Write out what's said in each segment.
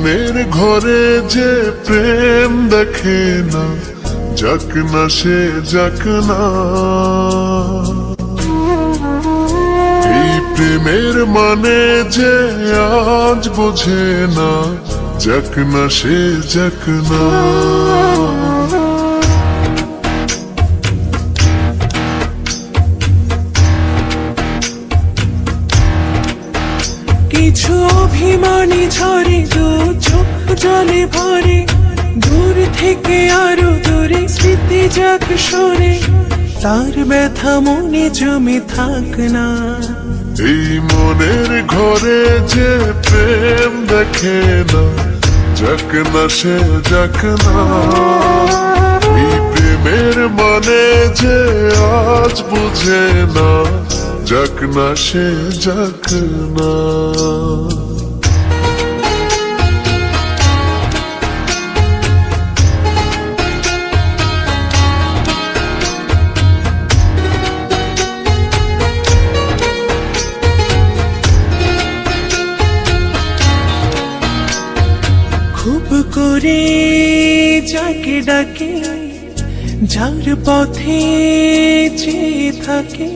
মনের ঘরে যে প্রেম দেখে না, যাক না সে যাক না। এই প্রেমের মানে যে আজ বোঝে না, যাক না সে যাক না। কিছু অভিমানী ঝরে দু চোখ জলে ভরে, দূর থেকে আরো দূরে স্মৃতি যাক সরে, তার ব্যথা মনে জমে থাক না। এই মনের ঘরে যে প্রেম দেখে না, যাক না সে যাক না। এই প্রেমের মানে যে আজ বুঝে না, যাক না সে যাক না। খুব করে যাকে ডাকে, যার পথে চেয়ে থাকে,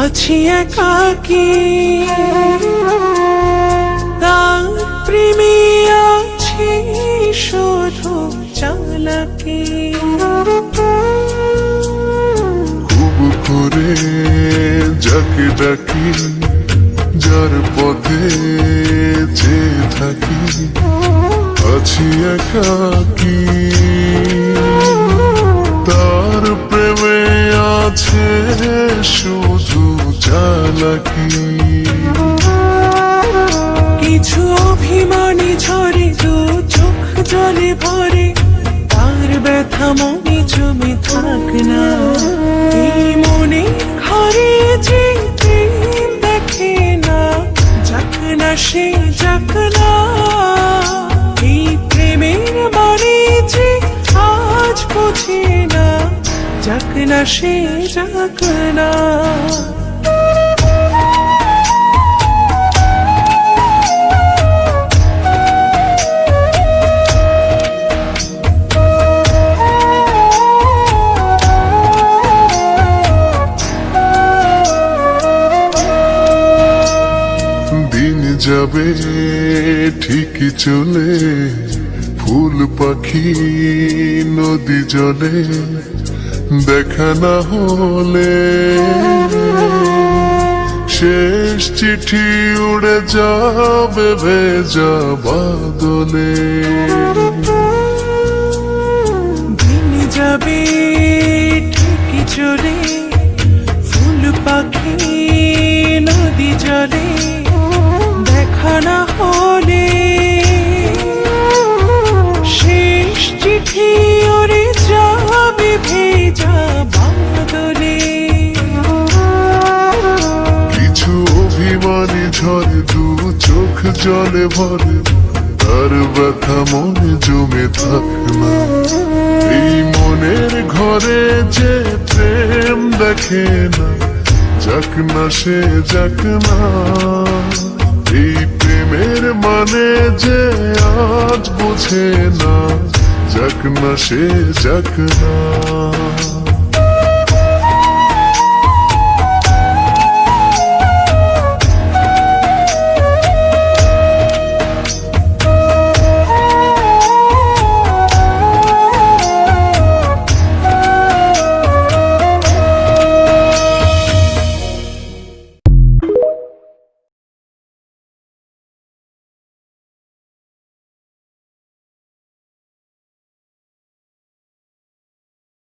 আছি একাকী। তার প্রেমে আছি শুধু চালাকি। খুব করে যাকে ডাকি, যার পথে চেয়ে থাকি, আছি একাকী। তার প্রেমে আছে শুধু চালাকি। কিছু অভিমানী ঝরে দু চোখ জলে ভরে, তার ব্যথা মনে জমে থাক না। এই মনে ঘরে যে প্রেম দেখে না, যাক না সে যাক না। এই প্রেমের মানে যে আজ বোঝে না, যাক না সে যাক না। দিন যাবে ঠিকই চলে, ফুল পাখি নদী জলে, দেখা না হলে শেষ চিঠি উড়ে যাবে ভেজা বাদলে। দিন যাবে ঠিকই চলে, ফুল পাখি নদী জলে, দেখা না হলে শেষ চিঠি ওরে যাবে ভেজা বাদলে। কিছু অভিমানী ঝরে দু চোখ জলে ভরে, তার ব্যথা মনে জমে থাক না। এই মনের ঘরে যে প্রেম দেখে না, যাক না সে যাক না। এই প্রেমের মানে যে আজ বোঝে না, যাক না সে যাক না।